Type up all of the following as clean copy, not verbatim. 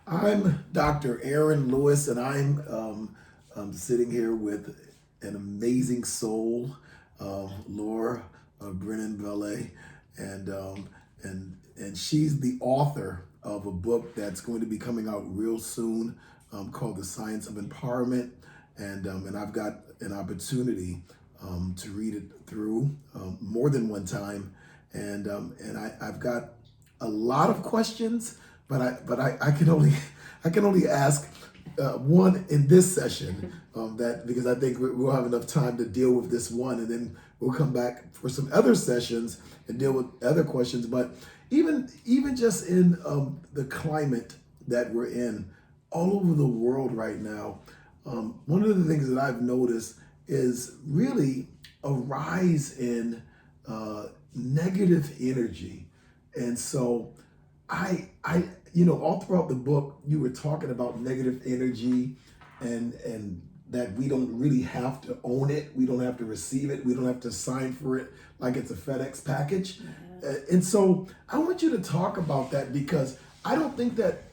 I'm Dr. Aaron Lewis, and I'm sitting here with an amazing soul, Laura Brennan Ballet, and and she's the author of a book that's going to be coming out real soon, called The Science of Empowerment, and I've got an opportunity to read it through more than one time, and I've got a lot of questions, but I can only ask one in this session, that because I think we'll have enough time to deal with this one, and then we'll come back for some other sessions and deal with other questions. But even just in the climate that we're in all over the world right now, one of the things that I've noticed is really a rise in negative energy. And so all throughout the book, you were talking about negative energy, and that we don't really have to own it. We don't have to receive it. We don't have to sign for it like it's a FedEx package. And so I want you to talk about that, because I don't think that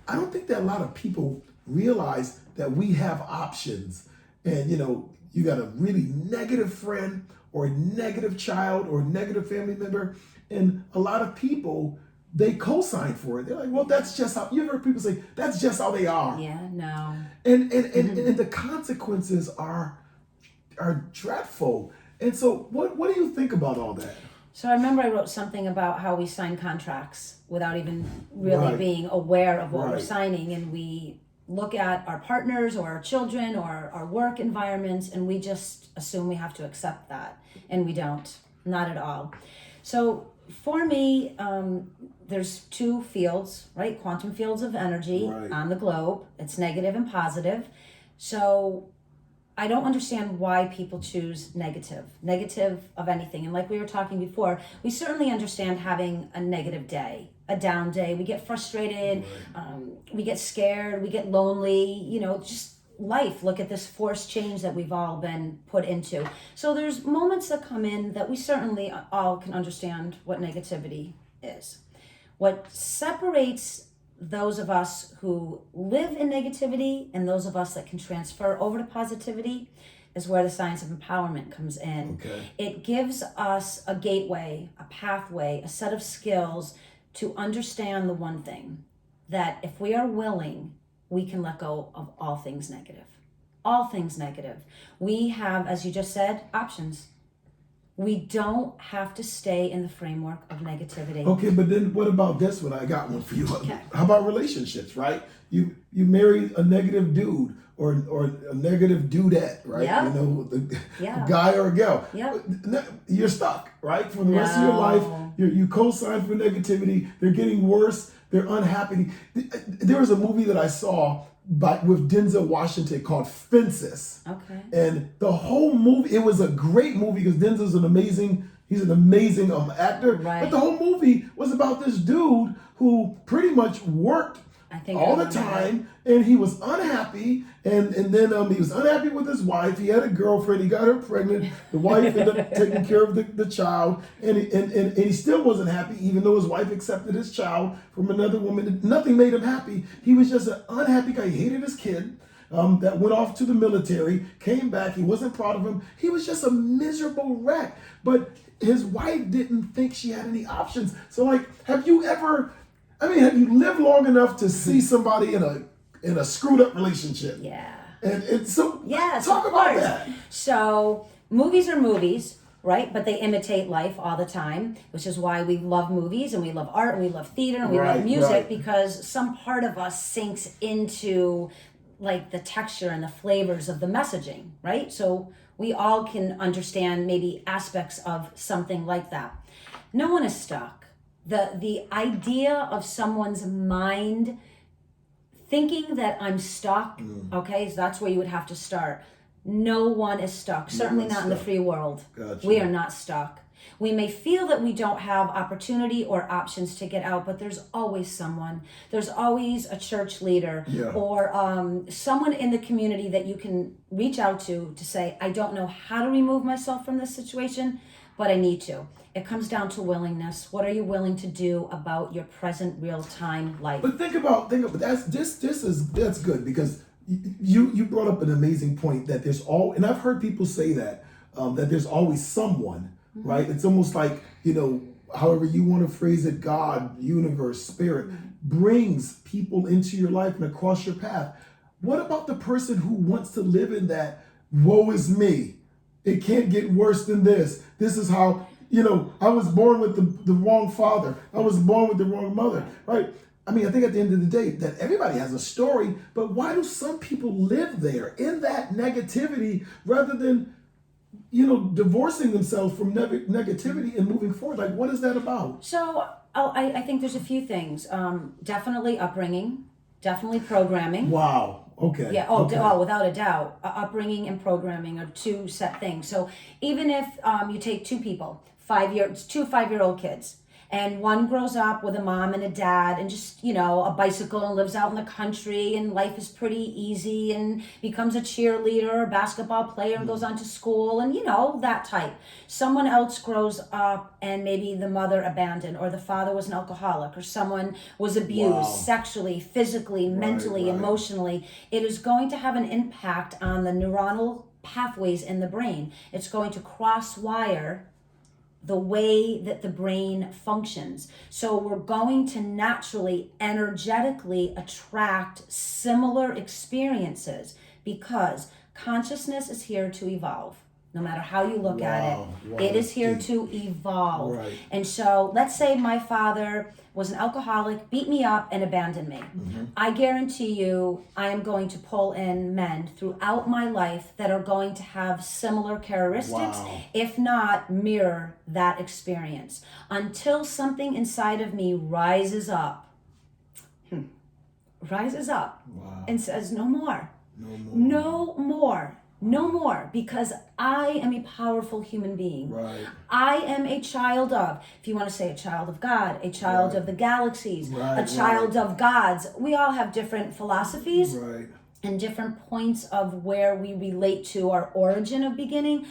a lot of people realize that we have options. And you got a really negative friend or a negative child or a negative family member, and a lot of people, they co-sign for it. They're like, well, that's just how, you ever heard people say, that's just how they are. Yeah, no. And the consequences are dreadful. And so what do you think about all that? So I remember I wrote something about how we sign contracts without even really Right. being aware of what we're Right. signing, and we look at our partners or our children or our work environments, and we just assume we have to accept that, and we don't, not at all. So for me, there's two fields, right? Quantum fields of energy Right. on the globe. It's negative and positive. So I don't understand why people choose negative of anything. And like we were talking before, we certainly understand having a negative day, a down day. We get frustrated, we get scared, we get lonely, just life. Look at this forced change that we've all been put into. So there's moments that come in that we certainly all can understand what negativity is. What separates those of us who live in negativity and those of us that can transfer over to positivity is where the science of empowerment comes in. Okay. It gives us a gateway, a pathway, a set of skills to understand the one thing, that if we are willing, we can let go of all things negative. All things negative. We have, as you just said, options. We don't have to stay in the framework of negativity. Okay, but then what about this one? I got one for you. Okay. How about relationships, right? You marry a negative dude or a negative dudette, right? Yeah. A guy or a girl. Yeah. You're stuck, right? For the rest of your life, you co-sign for negativity. They're getting worse. They're unhappy. There was a movie that I saw with Denzel Washington called Fences. Okay. And the whole movie, it was a great movie because Denzel's he's an amazing actor. Right. But the whole movie was about this dude who pretty much worked all the time, and he was unhappy, and then he was unhappy with his wife. He had a girlfriend, he got her pregnant, the wife ended up taking care of the child, and he still wasn't happy, even though his wife accepted his child from another woman. Nothing made him happy. He was just an unhappy guy. He hated his kid. That went off to the military, came back, he wasn't proud of him. He was just a miserable wreck. But his wife didn't think she had any options. So have you lived long enough to see somebody in a screwed up relationship? Yeah. And so yes, talk of about course. that. So movies are movies, right? But they imitate life all the time, which is why we love movies and we love art and we love theater and we love music, because some part of us sinks into the texture and the flavors of the messaging, right? So we all can understand maybe aspects of something like that. No one is stuck. The idea of someone's mind thinking that I'm stuck, okay, so that's where you would have to start. No one is stuck, certainly not in the free world. Gotcha. We are not stuck. We may feel that we don't have opportunity or options to get out, but there's always someone. There's always a church leader or someone in the community that you can reach out to say, I don't know how to remove myself from this situation, but I need to. It comes down to willingness. What are you willing to do about your present real-time life? But think about that's good, because you brought up an amazing point that there's and I've heard people say that that there's always someone, right? It's almost like, however you want to phrase it, God, universe, spirit brings people into your life and across your path. What about the person who wants to live in that woe is me? It can't get worse than this. This is how, I was born with the wrong father. I was born with the wrong mother, right? I mean, I think at the end of the day that everybody has a story, but why do some people live there in that negativity rather than, divorcing themselves from negativity and moving forward? Like, what is that about? So I think there's a few things. Definitely upbringing, definitely programming. Wow. Okay. Yeah. Okay. Without a doubt, upbringing and programming are two set things. So even if you take two people, 5-year-old kids, and one grows up with a mom and a dad and just, a bicycle and lives out in the country and life is pretty easy and becomes a cheerleader or basketball player and goes on to school and, that type. Someone else grows up and maybe the mother abandoned or the father was an alcoholic or someone was abused sexually, physically, mentally, emotionally. It is going to have an impact on the neuronal pathways in the brain. It's going to cross-wire the way that the brain functions. So we're going to naturally, energetically attract similar experiences because consciousness is here to evolve. No matter how you look at it, it is here to evolve. Right. And so let's say my father was an alcoholic, beat me up, and abandoned me. I guarantee you I am going to pull in men throughout my life that are going to have similar characteristics, if not mirror that experience, until something inside of me rises up and says, no more. No more. No more, because I am a powerful human being. Right. I am a child of, if you want to say a child of God, a child of the galaxies, a child of gods. We all have different philosophies and different points of where we relate to our origin of beginning,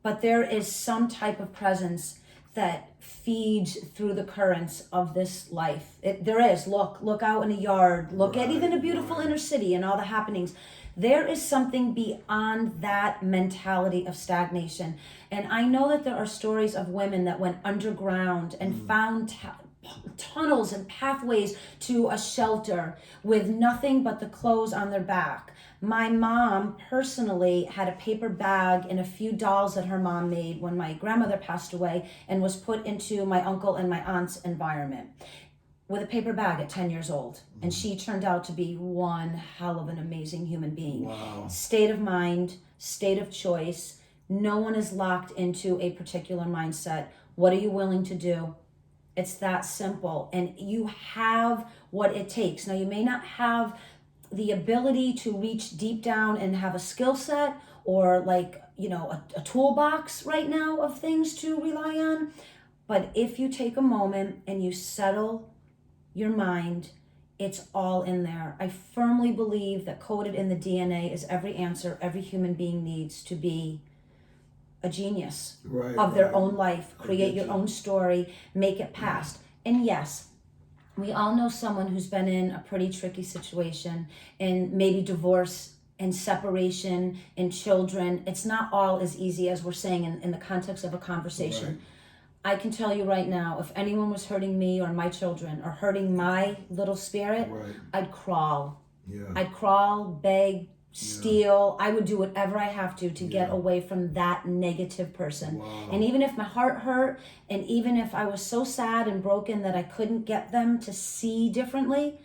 but there is some type of presence that feeds through the currents of this life. There is. Look out in a yard. Look at even a beautiful inner city and all the happenings. There is something beyond that mentality of stagnation. And I know that there are stories of women that went underground and found tunnels and pathways to a shelter with nothing but the clothes on their back. My mom personally had a paper bag and a few dolls that her mom made when my grandmother passed away and was put into my uncle and my aunt's environment with a paper bag at 10 years old. And she turned out to be one hell of an amazing human being. Wow. State of mind, state of choice. No one is locked into a particular mindset. What are you willing to do? It's that simple. And you have what it takes. Now, you may not have the ability to reach deep down and have a skill set or a toolbox right now of things to rely on. But if you take a moment and you settle your mind, it's all in there. I firmly believe that coded in the DNA is every answer every human being needs to be a genius of their own life, create your own story, make it past. And yes, we all know someone who's been in a pretty tricky situation and maybe divorce and separation and children. It's not all as easy as we're saying in the context of a conversation. I can tell you right now, if anyone was hurting me or my children or hurting my little spirit, I'd crawl. I'd crawl, beg, steal. I would do whatever I have to get away from that negative person. And even if my heart hurt, and even if I was so sad and broken that I couldn't get them to see differently,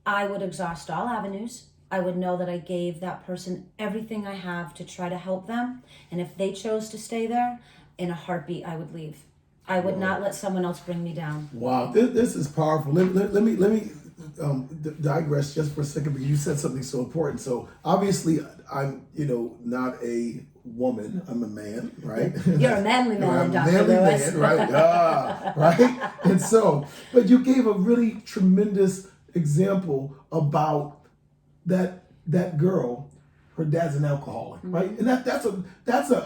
I would exhaust all avenues. I would know that I gave that person everything I have to try to help them. And if they chose to stay there, in a heartbeat, I would leave. I would not let someone else bring me down. Wow, this is powerful. Let me digress just for a second, because you said something so important. So obviously, I'm not a woman. I'm a man, right? You're a manly man, I'm a Dr. manly Lewis. man, right? Right. And so, but you gave a really tremendous example about that girl. Her dad's an alcoholic, right? And that's a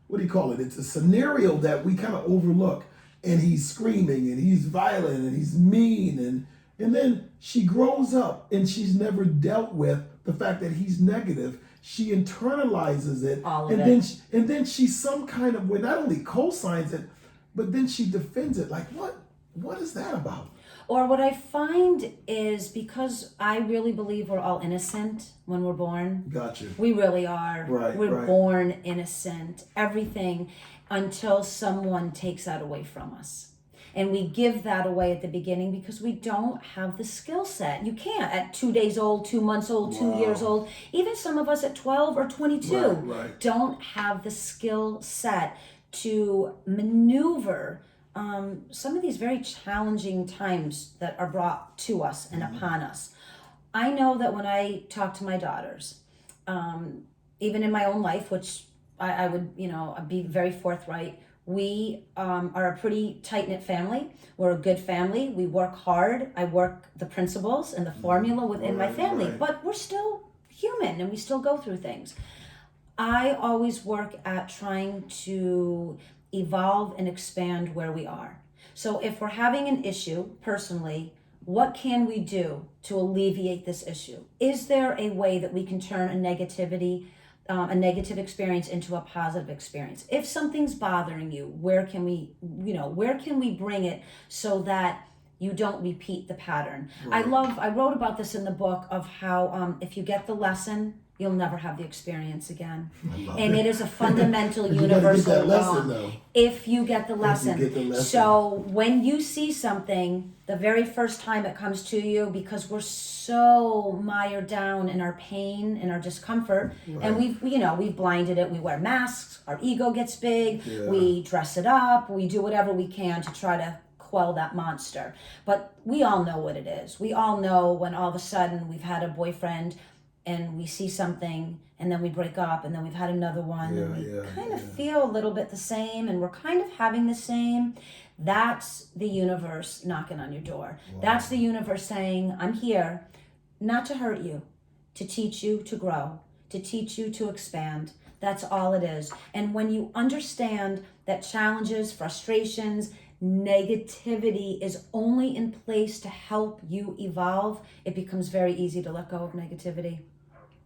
what do you call it? It's a scenario that we kind of overlook. And he's screaming and he's violent and he's mean, and then she grows up and she's never dealt with the fact that he's negative. She internalizes it, All of and it. then she some kind of way not only co-signs it, but then she defends it. Like what is that about? Or what I find is, because I really believe we're all innocent when we're born. Gotcha. We really are. Right, We're right. born innocent. Everything, until someone takes that away from us. And we give that away at the beginning because we don't have the skill set. You can't at 2 days old, 2 months old, 2 Wow. years old. Even some of us at 12 or 22 Right. don't have the skill set to maneuver some of these very challenging times that are brought to us and upon us. I know that when I talk to my daughters, even in my own life, which I would, be very forthright, we are a pretty tight-knit family. We're a good family. We work hard. I work the principles and the formula within my family, Right. but we're still human and we still go through things. I always work at trying to evolve and expand where we are. So if we're having an issue personally, what can we do to alleviate this issue? Is there a way that we can turn a negative experience into a positive experience? If something's bothering you, where can we bring it so that you don't repeat the pattern? Right. I wrote about this in the book of how if you get the lesson, you'll never have the experience again. And it is a fundamental universal law. If you get the lesson. So when you see something, the very first time it comes to you, because we're so mired down in our pain and our discomfort, and we've blinded it. We wear masks, our ego gets big, we dress it up, we do whatever we can to try to quell that monster. But we all know what it is. We all know when all of a sudden we've had a boyfriend and we see something and then we break up and then we've had another one and we kind of feel a little bit the same and we're kind of having the same. That's the universe knocking on your door. Wow. That's the universe saying, I'm here not to hurt you, to teach you to grow, to teach you to expand. That's all it is. And when you understand that challenges, frustrations, negativity is only in place to help you evolve, it becomes very easy to let go of negativity.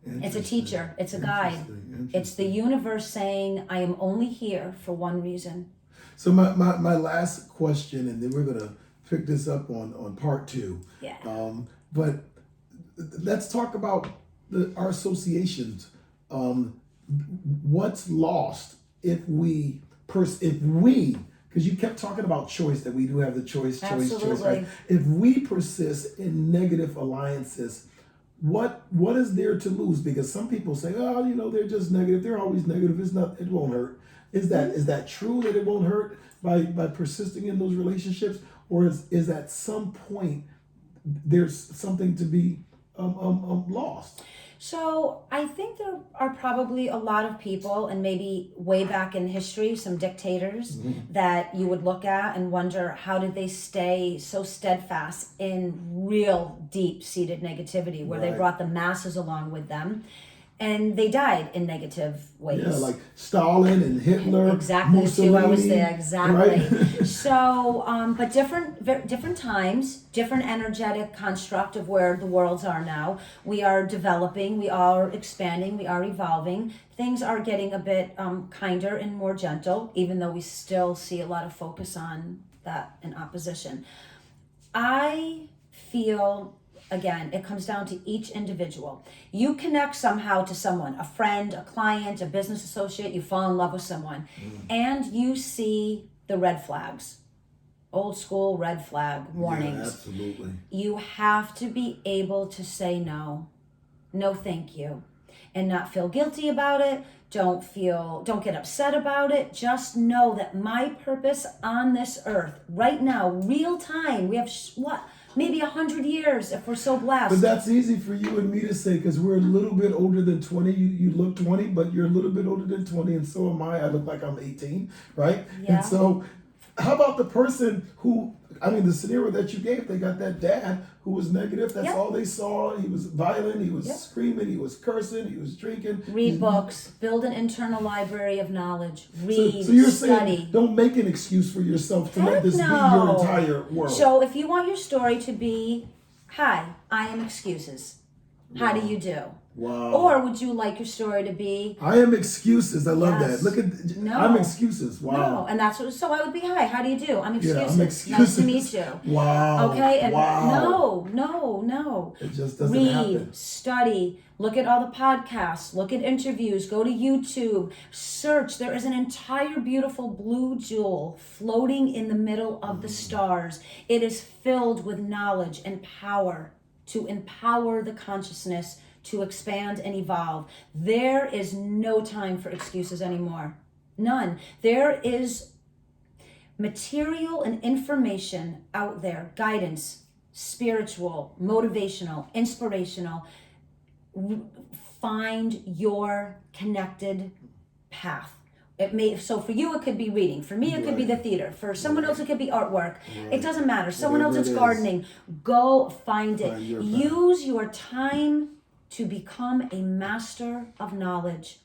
It's a teacher, it's a guide. It's the universe saying, I am only here for one reason. So my last question, and then we're going to pick this up on part 2. Yeah. But let's talk about our associations. What's lost if we, because you kept talking about choice, that we do have the choice, right? If we persist in negative alliances, what is there to lose? Because some people say, they're just negative. They're always negative. It won't hurt. Is that true, that it won't hurt by persisting in those relationships? Or is at some point there's something to be lost? So I think there are probably a lot of people, and maybe way back in history, some dictators that you would look at and wonder, how did they stay so steadfast in real deep-seated negativity where they brought the masses along with them? And they died in negative ways. Yeah, like Stalin and Hitler. Exactly, Mussolini, too. I was there, exactly. Right? So, but different times, different energetic construct of where the worlds are now. We are developing, we are expanding, we are evolving. Things are getting a bit kinder and more gentle, even though we still see a lot of focus on that in opposition. I feel, again, it comes down to each individual. You connect somehow to someone, a friend, a client, a business associate, you fall in love with someone, and you see the red flags, old school red flag warnings. Yeah, absolutely. You have to be able to say no thank you, and not feel guilty about it. Don't get upset about it. Just know that my purpose on this earth right now, real time, we have maybe 100 years if we're so blessed. But that's easy for you and me to say, because we're a little bit older than 20. You look 20, but you're a little bit older than 20, and so am I. I look like I'm 18, right? Yeah. And so how about the person who I mean, the scenario that you gave, they got that dad who was negative. That's Yep. all they saw. He was violent. He was Yep. screaming. He was cursing. He was drinking. Read books, build an internal library of knowledge, read, So you're study. saying don't make an excuse for yourself to let Heck this be your no. entire world. So if you want your story to be, hi, I am excuses. How do you do? Wow. Or would you like your story to be, I am excuses. I love Yes. that. Look at No. I'm excuses. Wow. no, and that's what, so I would be, hi, how do you do? I'm Yeah, excuses. I'm Nice excuses. to meet you. Wow. Okay, and wow. no. It just doesn't Read, happen. study, look at all the podcasts, look at interviews, go to YouTube, search. There is an entire beautiful blue jewel floating in the middle of the stars. It is filled with knowledge and power to empower the consciousness to expand and evolve. There is no time for excuses anymore. None. There is material and information out there, guidance, spiritual, motivational, inspirational. Find your connected path. It may, so for you it could be reading, for me it could be the theater, for someone else it could be artwork. It doesn't matter. Someone else Whatever it's it is. gardening. Go find it. Find your path. Use your time to become a master of knowledge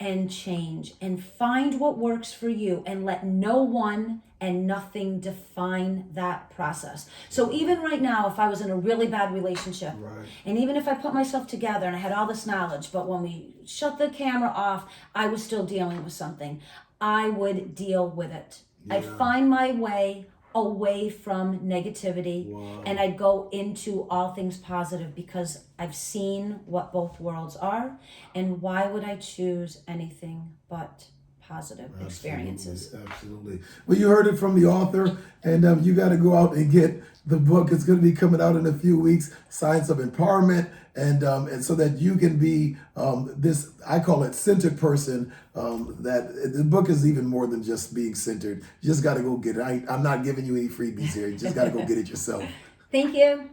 and change, and find what works for you, and let no one and nothing define that process. So even right now, if I was in a really bad relationship, Right. and even if I put myself together and I had all this knowledge, but when we shut the camera off, I was still dealing with something, I would deal with it. I'd find my way away from negativity. Wow. And I'd go into all things positive, because I've seen what both worlds are, and why would I choose anything but positive experiences? Absolutely. Well, you heard it from the author, and you got to go out and get the book. It's going to be coming out in a few weeks, Science of Empowerment, and so that you can be this, I call it centered person, that the book is even more than just being centered. You just got to go get it. I'm not giving you any freebies here. You just got to go get it yourself. Thank you.